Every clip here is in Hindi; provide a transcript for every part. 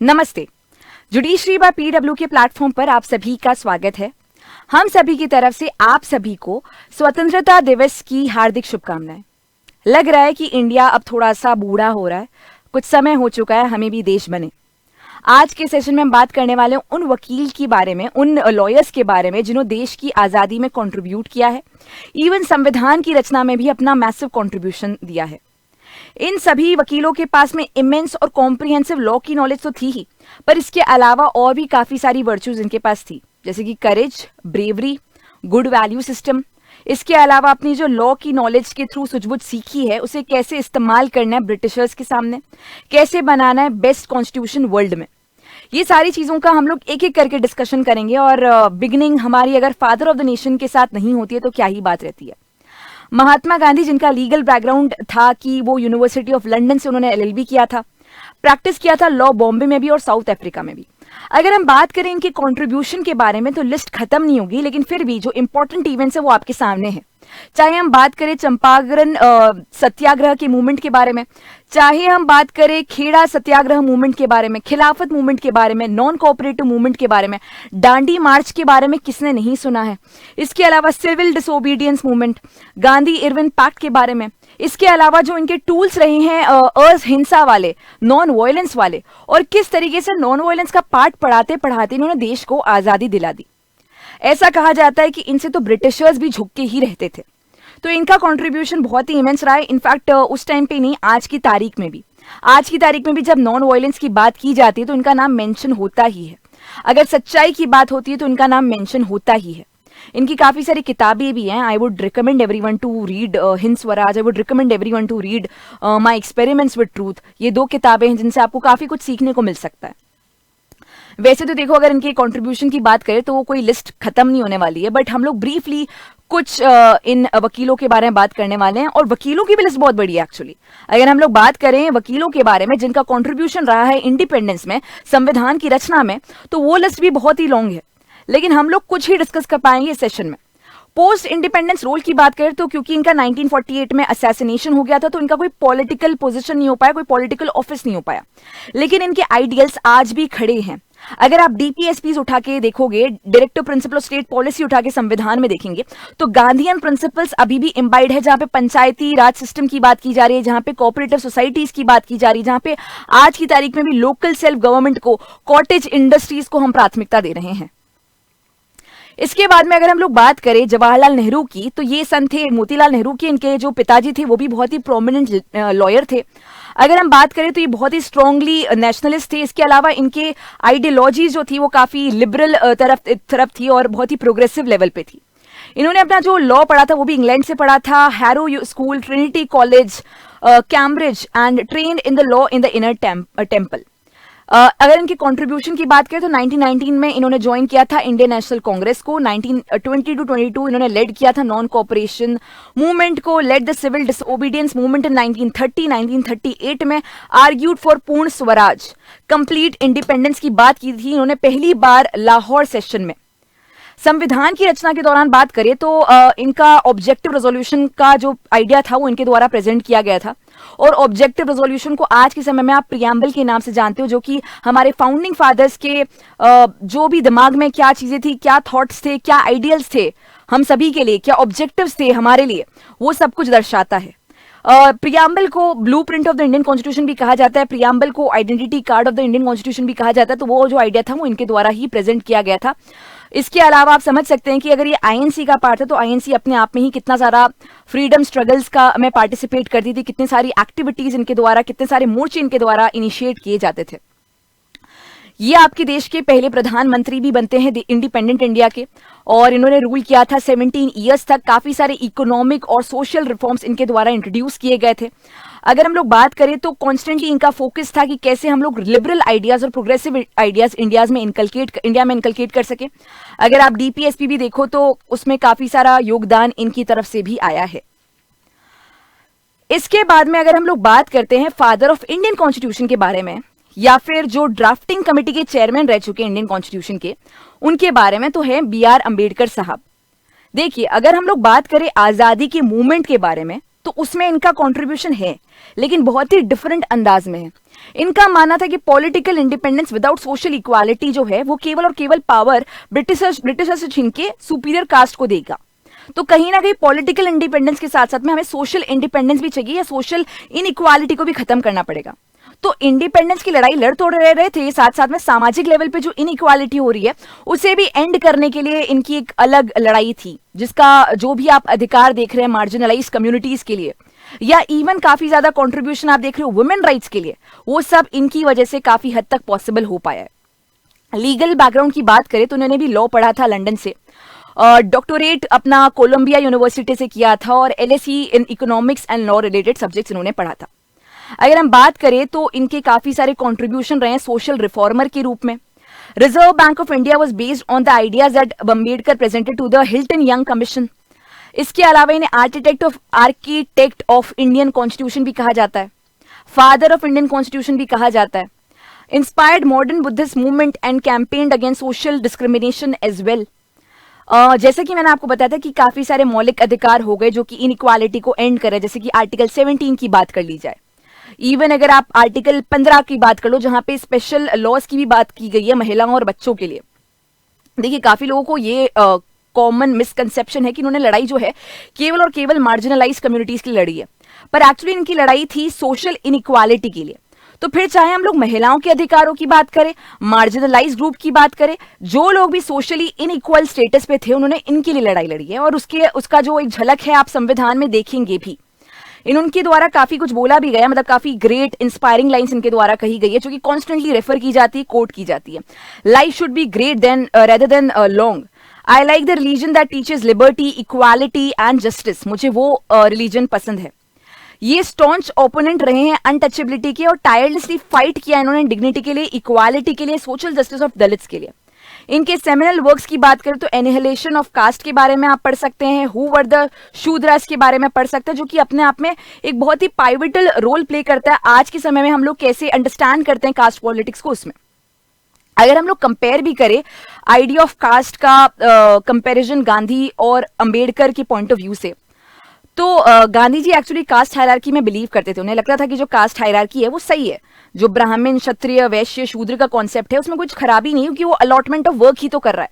नमस्ते। जुडिशरी बाय पीडब्ल्यू के प्लेटफॉर्म पर आप सभी का स्वागत है। हम सभी की तरफ से आप सभी को स्वतंत्रता दिवस की हार्दिक शुभकामनाएं। लग रहा है कि इंडिया अब थोड़ा सा बूढ़ा हो रहा है, कुछ समय हो चुका है हमें भी देश बने। आज के सेशन में हम बात करने वाले हैं उन वकील के बारे में, उन लॉयर्स के बारे में जिन्होंने देश की आज़ादी में कंट्रीब्यूट किया है, इवन संविधान की रचना में भी अपना मैसिव कंट्रीब्यूशन दिया है। इन सभी वकीलों के पास में इमेंस और कॉम्प्रिहेंसिव लॉ की नॉलेज तो थी ही, पर इसके अलावा और भी काफ़ी सारी वर्चूज इनके पास थी, जैसे कि करेज, ब्रेवरी, गुड वैल्यू सिस्टम। इसके अलावा अपनी जो लॉ की नॉलेज के थ्रू सूझबूझ सीखी है, उसे कैसे इस्तेमाल करना है ब्रिटिशर्स के सामने, कैसे बनाना है बेस्ट कॉन्स्टिट्यूशन वर्ल्ड में। ये सारी चीज़ों का हम लोग एक एक करके डिस्कशन करेंगे। और बिगिनिंग हमारी अगर फादर ऑफ द नेशन के साथ नहीं होती है तो क्या ही बात रहती है। महात्मा गांधी, जिनका लीगल बैकग्राउंड था कि वो यूनिवर्सिटी ऑफ लंदन से उन्होंने एलएलबी किया था, प्रैक्टिस किया था लॉ बॉम्बे में भी और साउथ अफ्रीका में भी। अगर हम बात करें इनके कंट्रीब्यूशन के बारे में तो लिस्ट खत्म नहीं होगी, लेकिन फिर भी जो इंपॉर्टेंट इवेंट्स है वो आपके सामने है। चाहे हम बात करें चंपारण सत्याग्रह के मूवमेंट के बारे में, चाहे हम बात करें खेड़ा सत्याग्रह मूवमेंट के बारे में, खिलाफत मूवमेंट के बारे में, नॉन कोऑपरेटिव मूवमेंट के बारे में, दांडी मार्च के बारे में किसने नहीं सुना है। इसके अलावा civil disobedience movement, Gandhi Irwin pact के बारे में। इसके अलावा जो इनके टूल्स रहे हैं अहिंसा वाले, नॉन वायलेंस वाले, और किस तरीके से नॉन वायलेंस का पाठ पढ़ाते पढ़ाते इन्होंने देश को आज़ादी दिला दी। ऐसा कहा जाता है कि इनसे तो ब्रिटिशर्स भी झुक के ही रहते थे। तो इनका कंट्रीब्यूशन बहुत ही इमेंस रहा है। इनफैक्ट उस टाइम पे नहीं, आज की तारीख में भी जब नॉन वायलेंस की बात की जाती है तो इनका नाम मेंशन होता ही है। अगर सच्चाई की बात होती है तो इनका नाम मेंशन होता ही है। इनकी काफ़ी सारी किताबें भी हैं। I would recommend everyone to read Hind Swaraj, I would recommend everyone to read my experiments with truth. ये 2 किताबें हैं जिनसे आपको काफ़ी कुछ सीखने को मिल सकता है। वैसे तो देखो, अगर इनके कंट्रीब्यूशन की बात करें तो वो कोई लिस्ट खत्म नहीं होने वाली है, बट हम लोग ब्रीफली कुछ इन वकीलों के बारे में बात करने वाले हैं। और वकीलों की भी लिस्ट बहुत बड़ी है एक्चुअली। अगर हम लोग बात करें वकीलों के बारे में जिनका कंट्रीब्यूशन रहा है इंडिपेंडेंस में, संविधान की रचना में, तो वो लिस्ट भी बहुत ही लॉन्ग है, लेकिन हम लोग कुछ ही डिस्कस कर पाएंगे इस सेशन में। पोस्ट इंडिपेंडेंस रोल की बात करें तो क्योंकि इनका 1948 में असैसिनेशन हो गया था, तो इनका कोई पॉलिटिकल पोजीशन नहीं हो पाया, कोई पॉलिटिकल ऑफिस नहीं हो पाया, लेकिन इनके आइडियल्स आज भी खड़े हैं। अगर आप डीपीएसपीज उठा के देखोगे, directive principle of state policy उठा के संविधान में देखेंगे, तो गांधीयन प्रिंसिपल्स अभी भी इम्बाइड है, जहां पे पंचायती राज सिस्टम की बात की जा रही है, जहां पे कोऑपरेटिव सोसाइटीज की बात की जा रही है, जहां पे आज की तारीख में भी लोकल सेल्फ गवर्नमेंट को, कॉटेज इंडस्ट्रीज को हम प्राथमिकता दे रहे हैं। इसके बाद में अगर हम लोग बात करें जवाहरलाल नेहरू की, तो ये सन थे मोतीलाल नेहरू के। इनके जो पिताजी थे वो भी बहुत ही प्रोमिनेंट लॉयर थे। अगर हम बात करें तो ये बहुत ही स्ट्रांगली नेशनलिस्ट थे। इसके अलावा इनके आइडियोलॉजी जो थी वो काफ़ी लिबरल तरफ थी और बहुत ही प्रोग्रेसिव लेवल पे थी। इन्होंने अपना जो लॉ पढ़ा था वो भी इंग्लैंड से पढ़ा था, Harrow school, Trinity college, Cambridge, and trained in the law in the Inner Temple. अगर इनके कंट्रीब्यूशन की बात करें तो 1919 में इन्होंने ज्वाइन किया था इंडियन नेशनल कांग्रेस को। 1920 टू 22 इन्होंने लेड किया था नॉन कोऑपरेशन मूवमेंट को, led the civil disobedience movement in 1930। 1938 में आर्ग्यूड फॉर पूर्ण स्वराज, कंप्लीट इंडिपेंडेंस की बात की थी इन्होंने पहली बार लाहौर सेशन में। संविधान की रचना के दौरान बात करें तो इनका ऑब्जेक्टिव रेजोल्यूशन का जो आइडिया था वो इनके द्वारा प्रेजेंट किया गया था। और ऑब्जेक्टिव रेजोल्यूशन को आज के समय में आप प्रियम्बल के नाम से जानते हो, जो कि हमारे फाउंडिंग फादर्स के जो भी दिमाग में क्या चीजें थी, क्या थॉट्स थे, क्या आइडियल्स थे हम सभी के लिए, क्या ऑब्जेक्टिव्स थे हमारे लिए, वो सब कुछ दर्शाता है। प्रियम्बल को blueprint of the Indian constitution भी कहा जाता है, प्रियम्बल को identity card of the Indian constitution भी कहा जाता है। तो वो जो आइडिया था वो इनके द्वारा ही प्रेजेंट किया गया था। इसके अलावा आप समझ सकते हैं कि अगर ये आईएनसी का पार्ट है तो आईएनसी अपने आप में ही कितना सारा फ्रीडम स्ट्रगल्स का में पार्टिसिपेट करती थी, कितनी सारी एक्टिविटीज इनके द्वारा, कितने सारे मोर्चे इनके द्वारा इनिशिएट किए जाते थे। ये आपके देश के पहले प्रधानमंत्री भी बनते हैं इंडिपेंडेंट इंडिया के, और इन्होंने रूल किया था 17 ईयर्स तक। काफ़ी सारे इकोनॉमिक और सोशल रिफॉर्म्स इनके द्वारा इंट्रोड्यूस किए गए थे। अगर हम लोग बात करें तो कॉन्स्टेंटली इनका फोकस था कि कैसे हम लोग लिबरल आइडियाज़ और प्रोग्रेसिव आइडियाज़ इंडिया में इनकलकेट कर सके। अगर आप डीपीएसपी भी देखो तो उसमें काफ़ी सारा योगदान इनकी तरफ से भी आया है। इसके बाद में अगर हम लोग बात करते हैं फादर ऑफ इंडियन कॉन्स्टिट्यूशन के बारे में, या फिर जो ड्राफ्टिंग कमेटी के चेयरमैन रह चुके इंडियन कॉन्स्टिट्यूशन के, उनके बारे में, तो है बी आर अम्बेडकर साहब। देखिए, अगर हम लोग बात करें आज़ादी के मूवमेंट के बारे में तो उसमें इनका कंट्रीब्यूशन है, लेकिन बहुत ही डिफरेंट अंदाज में है। इनका मानना था कि political independence without social equality जो है वो केवल और केवल पावर ब्रिटिशर्स से छीन के सुपीरियर कास्ट को देगा। तो कहीं ना कहीं पॉलिटिकल इंडिपेंडेंस के साथ साथ में हमें सोशल इंडिपेंडेंस भी चाहिए, या सोशल इनइक्वालिटी को भी खत्म करना पड़ेगा। तो इंडिपेंडेंस की लड़ाई लड़ तोड़ रहे थे, साथ साथ में सामाजिक लेवल पे जो इनइक्वालिटी हो रही है उसे भी एंड करने के लिए इनकी एक अलग लड़ाई थी, जिसका जो भी आप अधिकार देख रहे हैं मार्जिनलाइज कम्युनिटीज के लिए, या इवन काफी ज्यादा कंट्रीब्यूशन आप देख रहे हो वुमेन राइट्स के लिए, वो सब इनकी वजह से काफी हद तक पॉसिबल हो पाया है। लीगल बैकग्राउंड की बात करें तो उन्होंने भी लॉ पढ़ा था लंदन से, डॉक्टरेट अपना कोलंबिया यूनिवर्सिटी से किया था, और LSE in economics and law related subjects इन्होंने पढ़ा था। अगर हम बात करें तो इनके काफी सारे कंट्रीब्यूशन रहे हैं सोशल रिफॉर्मर के रूप में। Reserve Bank of India was based on the ideas that Ambedkar presented to the Hilton Young Commission. इसके अलावा इन्हें आर्किटेक्ट ऑफ इंडियन कॉन्स्टिट्यूशन भी कहा जाता है, फादर ऑफ इंडियन कॉन्स्टिट्यूशन भी कहा जाता है। Inspired modern Buddhist movement and campaigned against social discrimination as well. जैसे कि मैंने आपको बताया था कि काफी सारे मौलिक अधिकार हो गए जो कि इनइक्वालिटी को एंड करे, जैसे कि आर्टिकल 17 की बात कर ली जाए, इवन अगर आप आर्टिकल 15 की बात कर लो जहां पे स्पेशल लॉज की भी बात की गई है महिलाओं और बच्चों के लिए। देखिए काफी लोगों को ये कॉमन मिसकंसेप्शन है कि इन्होंने लड़ाई जो है केवल और केवल मार्जिनलाइज कम्युनिटीज की लड़ी है, पर एक्चुअली इनकी लड़ाई थी सोशल इनइक्वालिटी के लिए। तो फिर चाहे हम लोग महिलाओं के अधिकारों की बात करें, मार्जिनलाइज ग्रुप की बात करें, जो लोग भी सोशली इनइक्वल स्टेटस पे थे उन्होंने इनके लिए लड़ाई लड़ी है, और उसका जो एक झलक है आप संविधान में देखेंगे भी। इनके द्वारा काफी कुछ बोला भी गया, मतलब काफी ग्रेट इंस्पायरिंग लाइंस इनके द्वारा कही गई है जो कि कॉन्स्टेंटली रेफर की जाती है, कोट की जाती है। Life should be great then rather than long. I like the religion that teaches liberty, equality and justice. मुझे वो रिलीजन पसंद है। ये स्टॉन्च ओपोनेंट रहे हैं अनटचेबिलिटी के, और टायरलेसली फाइट किया इन्होंने डिग्निटी के लिए, इक्वालिटी के लिए, सोशल जस्टिस ऑफ दलित्स के लिए। इनके सेमिनल वर्क्स की बात करें तो एनिहिलेशन ऑफ कास्ट के बारे में आप पढ़ सकते हैं, हु वर द शूद्रास के बारे में पढ़ सकते हैं, जो कि अपने आप में एक बहुत ही पाइवटल रोल प्ले करता है आज के समय में हम लोग कैसे अंडरस्टैंड करते हैं कास्ट पॉलिटिक्स को। उसमें अगर हम लोग कंपेयर भी करें आइडिया ऑफ कास्ट का कंपैरिजन गांधी और अंबेडकर के पॉइंट ऑफ व्यू से, तो Gandhi ji actually cast hierarchy में बिलीव करते थे। उन्हें लगता था कि जो कास्ट हायरार्की है वो सही है, जो ब्राह्मण, क्षत्रिय, वैश्य, शूद्र का कॉन्सेप्ट है उसमें कुछ खराबी नहीं, क्योंकि वो अलॉटमेंट ऑफ वर्क ही तो कर रहा है।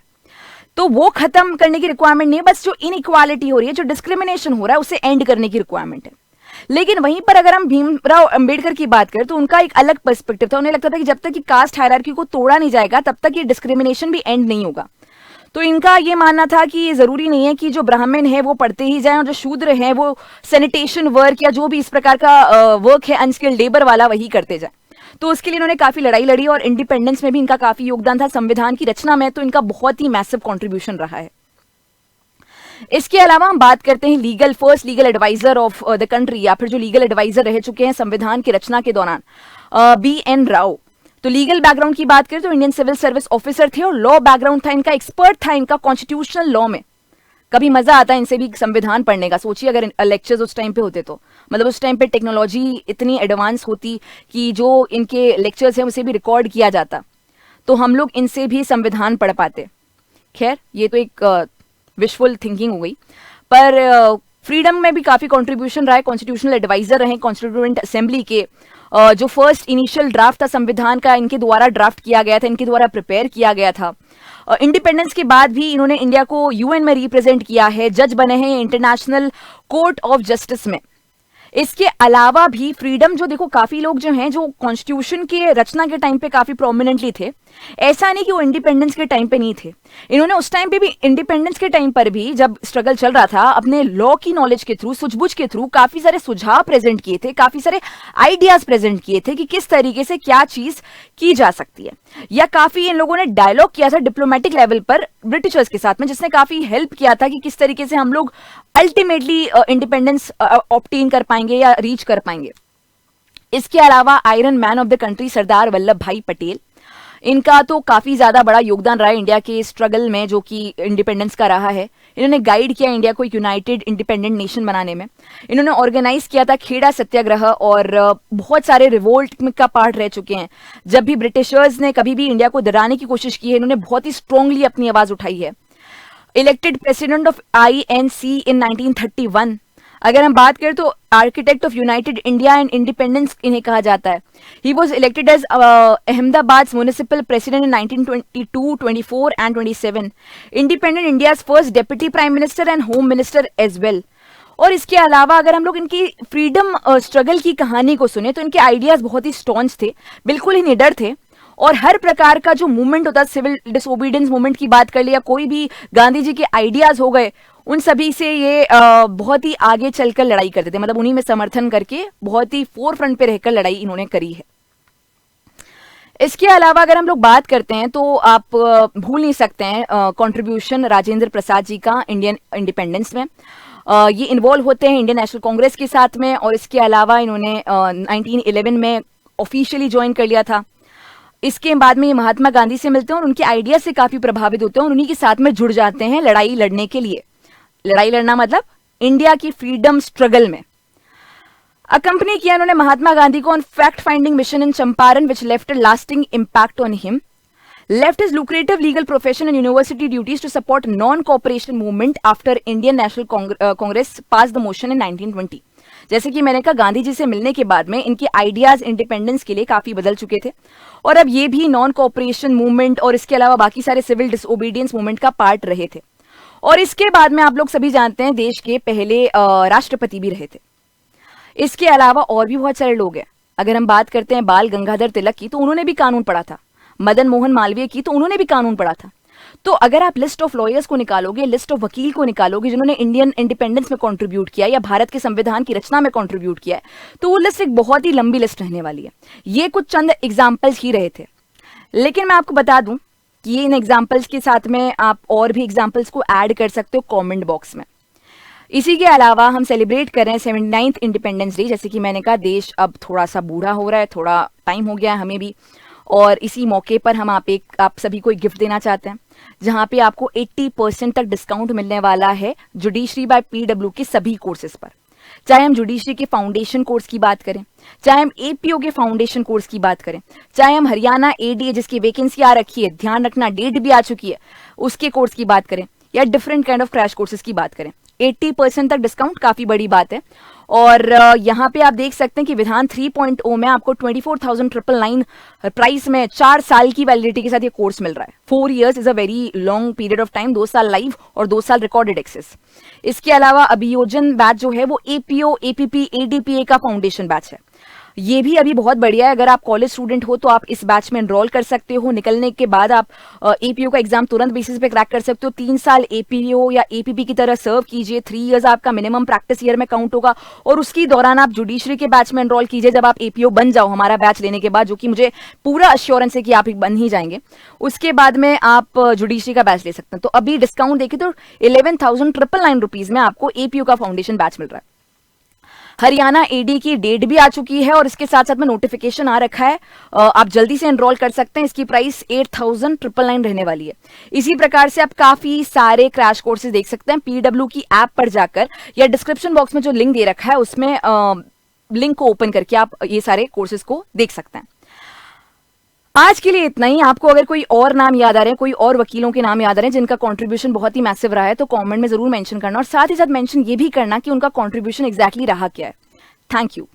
तो वो खत्म करने की रिक्वायरमेंट नहीं है, बस जो इनइक्वालिटी हो रही है, जो डिस्क्रिमिनेशन हो रहा है, उसे एंड करने की रिक्वायरमेंट है। लेकिन वहीं पर अगर हम भीमराव अंबेडकर की बात करें तो उनका एक अलग पर्सपेक्टिव था। उन्हें लगता था कि जब तक कि कास्ट हायरार्की को तोड़ा नहीं जाएगा तब तक ये डिस्क्रिमिनेशन भी एंड नहीं होगा। तो इनका ये मानना था कि ये जरूरी नहीं है कि जो ब्राह्मण है वो पढ़ते ही जाएं और जो शूद्र हैं वो सैनिटेशन वर्क या जो भी इस प्रकार का वर्क है अनस्किल्ड लेबर वाला वही करते जाएं। तो उसके लिए इन्होंने काफी लड़ाई लड़ी, और इंडिपेंडेंस में भी इनका काफी योगदान था, संविधान की रचना में तो इनका बहुत ही मैसिव कंट्रीब्यूशन रहा है। इसके अलावा हम बात करते हैं first legal adviser of the country, या फिर जो लीगल एडवाइजर रह चुके हैं संविधान की रचना के दौरान, BN राव। तो लीगल बैकग्राउंड की बात करें तो इंडियन सिविल सर्विस ऑफिसर थे, और लॉ बैकग्राउंड था इनका, एक्सपर्ट था इनका कॉन्स्टिट्यूशनल लॉ में। कभी मजा आता है इनसे भी संविधान पढ़ने का। सोचिए अगर लेक्चर्स उस टाइम पे होते तो, मतलब उस टाइम पे टेक्नोलॉजी इतनी एडवांस होती कि जो इनके लेक्चर्स हैं उसे भी रिकॉर्ड किया जाता, तो हम लोग इनसे भी संविधान पढ़ पाते। खैर ये तो एक विशफुल थिंकिंग हो गई, पर फ्रीडम में भी काफी कंट्रीब्यूशन रहा है। कॉन्स्टिट्यूशनल एडवाइजर रहे कॉन्स्टिट्यूएंट असेंबली के। जो फर्स्ट इनिशियल ड्राफ्ट था संविधान का इनके द्वारा ड्राफ्ट किया गया था, इनके द्वारा प्रिपेयर किया गया था। इंडिपेंडेंस के बाद भी इन्होंने इंडिया को UN में रिप्रेजेंट किया है, जज बने हैं इंटरनेशनल कोर्ट ऑफ जस्टिस में। इसके अलावा भी फ्रीडम, जो देखो काफी लोग जो हैं जो कॉन्स्टिट्यूशन के रचना के टाइम पे काफी प्रोमिनेंटली थे, ऐसा नहीं कि वो इंडिपेंडेंस के टाइम पे नहीं थे। इन्होंने उस टाइम पे भी, इंडिपेंडेंस के टाइम पर भी जब स्ट्रगल चल रहा था, अपने लॉ की नॉलेज के थ्रू, सूझबूझ के थ्रू काफी सारे सुझाव प्रेजेंट किए थे, काफी सारे आइडियाज प्रेजेंट किए थे कि किस तरीके से क्या चीज की जा सकती है। या काफी इन लोगों ने डायलॉग किया था डिप्लोमेटिक लेवल पर ब्रिटिशर्स के साथ में, जिसने काफी हेल्प किया था कि किस तरीके से हम लोग अल्टीमेटली इंडिपेंडेंस ऑब्टेन कर पाएंगे या रीच कर पाएंगे। इसके अलावा iron man of the country Sardar Vallabh Bhai Patel, इनका तो काफी ज्यादा बड़ा योगदान रहा है इंडिया के स्ट्रगल में जो कि इंडिपेंडेंस का रहा है। इन्होंने गाइड किया इंडिया को एक यूनाइटेड इंडिपेंडेंट नेशन बनाने में। इन्होंने ऑर्गेनाइज किया था खेड़ा सत्याग्रह, और बहुत सारे रिवोल्ट का पार्ट रह चुके हैं। जब भी ब्रिटिशर्स ने कभी भी इंडिया को दराने की कोशिश की है, इन्होंने बहुत ही स्ट्रांगली अपनी आवाज उठाई है। Elected president of INC in 1931, अगर हम बात करें तो architect of united India and independence इन्हें कहा जाता है। He was elected as Ahmedabad municipal president in 1922, 24 and 27, independent India's first deputy prime minister and home minister as well. और इसके अलावा अगर हम लोग इनकी फ्रीडम स्ट्रगल की कहानी को सुने तो इनके आइडियाज बहुत ही स्टॉन्च थे, बिल्कुल ही निडर थे, और हर प्रकार का जो मूवमेंट होता है, सिविल डिसोबीडियंस मूवमेंट की बात कर लिया, कोई भी गांधी जी के आइडियाज हो गए, उन सभी से ये बहुत ही आगे चलकर लड़ाई करते थे, मतलब उन्हीं में समर्थन करके बहुत ही फोर फ्रंट पे रहकर लड़ाई इन्होंने करी है। इसके अलावा अगर हम लोग बात करते हैं तो आप भूल नहीं सकते हैं कंट्रीब्यूशन राजेंद्र प्रसाद जी का इंडियन इंडिपेंडेंस में। ये इन्वॉल्व होते हैं इंडियन नेशनल कांग्रेस के साथ में, और इसके अलावा इन्होंने 1911 में ऑफिशियली ज्वाइन कर लिया था। इसके बाद में ये महात्मा गांधी से मिलते हैं और उनके आइडिया से काफी प्रभावित होते हैं और उन्हीं के साथ में जुड़ जाते हैं लड़ाई लड़ने के लिए। लड़ाई लड़ना मतलब इंडिया की फ्रीडम स्ट्रगल में। अकंपनी किया उन्होंने महात्मा गांधी को on fact finding mission in Champaran which left a lasting impact on him, left his lucrative legal profession and university duties to support non-cooperation movement after Indian National Congress passed the motion in 1920। जैसे कि मैंने कहा, गांधी जी से मिलने के बाद में इनके आइडियाज इंडिपेंडेंस के लिए काफी बदल चुके थे और अब ये भी नॉन कोऑपरेशन मूवमेंट और इसके अलावा बाकी सारे सिविल डिसओबीडियंस मूवमेंट का पार्ट रहे थे। और इसके बाद में आप लोग सभी जानते हैं देश के पहले राष्ट्रपति भी रहे थे। इसके अलावा और भी बहुत सारे लोग हैं। अगर हम बात करते हैं बाल गंगाधर तिलक की, तो उन्होंने भी कानून पढ़ा था। मदन मोहन मालवीय की, तो उन्होंने भी कानून पढ़ा था। तो अगर आप लिस्ट ऑफ लॉयर्स को निकालोगे, लिस्ट ऑफ वकील को निकालोगे जिन्होंने इंडियन इंडिपेंडेंस में कंट्रीब्यूट किया या भारत के संविधान की रचना में कंट्रीब्यूट किया है, तो वो लिस्ट एक बहुत ही लंबी लिस्ट रहने वाली है। ये कुछ चंद एग्जाम्पल्स ही रहे थे, लेकिन मैं आपको बता दूं कि इन एग्जाम्पल्स के साथ में आप और भी एग्जाम्पल्स को ऐड कर सकते हो कॉमेंट बॉक्स में। इसी के अलावा हम सेलिब्रेट कर रहे हैं 79th इंडिपेंडेंस डे। जैसे कि मैंने कहा, देश अब थोड़ा सा बूढ़ा हो रहा है, थोड़ा टाइम हो गया है हमें भी, और इसी मौके पर हम आप सभी को एक गिफ्ट देना चाहते हैं, जहां पे आपको 80% तक डिस्काउंट मिलने वाला है जुडिशरी बाय पीडब्ल्यू के सभी कोर्सेज पर। चाहे हम जुडिशरी के फाउंडेशन कोर्स की बात करें, चाहे हम एपीओ के फाउंडेशन कोर्स की बात करें, चाहे हम हरियाणा एडीए जिसकी वैकेंसी आ रखी है, ध्यान रखना डेट भी आ चुकी है, उसके कोर्स की बात करें, या different kind of crash courses की बात करें, 80% तक डिस्काउंट काफी बड़ी बात है। और यहाँ पे आप देख सकते हैं कि विधान 3.0 में आपको 24,999 प्राइस में 4 साल की वैलिडिटी के साथ ये कोर्स मिल रहा है। 4 years is a very long period of time, 2 साल लाइव और 2 साल रिकॉर्डेड एक्सेस। इसके अलावा अभियोजन बैच जो है वो एपीओ, एपीपी, एडीपीए का फाउंडेशन बैच है। ये भी अभी बहुत बढ़िया है। अगर आप कॉलेज स्टूडेंट हो तो आप इस बैच में एनरोल कर सकते हो। निकलने के बाद आप एपीओ का एग्जाम तुरंत बेसिस पे क्रैक कर सकते हो। 3 साल एपीओ या एपीपी की तरह सर्व कीजिए, 3 years आपका मिनिमम प्रैक्टिस ईयर में काउंट होगा, और उसकी दौरान आप जुडिशरी के बैच में एनरोल कीजिए जब आप एपीओ बन जाओ हमारा बैच लेने के बाद, जो कि मुझे पूरा अश्योरेंस है कि आप बन ही जाएंगे। उसके बाद में आप जुडिशरी का बैच ले सकते हैं। तो अभी डिस्काउंट देखें तो 11,999 रुपीज में आपको एपीओ का फाउंडेशन बैच मिल रहा है। हरियाणा एडी की डेट भी आ चुकी है और इसके साथ साथ में नोटिफिकेशन आ रखा है, आप जल्दी से एनरोल कर सकते हैं। इसकी प्राइस 8,999 रहने वाली है। इसी प्रकार से आप काफी सारे क्रैश कोर्सेज देख सकते हैं पीडब्ल्यू की ऐप पर जाकर, या डिस्क्रिप्शन बॉक्स में जो लिंक दे रखा है उसमें लिंक को ओपन करके आप ये सारे कोर्सेज को देख सकते हैं। आज के लिए इतना ही। आपको अगर कोई और नाम याद आ रहे हैं, कोई और वकीलों के नाम याद आ रहे हैं जिनका कंट्रीब्यूशन बहुत ही मैसिव रहा है, तो कमेंट में जरूर मेंशन करना, और साथ ही साथ मेंशन ये भी करना कि उनका कंट्रीब्यूशन एग्जैक्टली रहा क्या है। Thank you.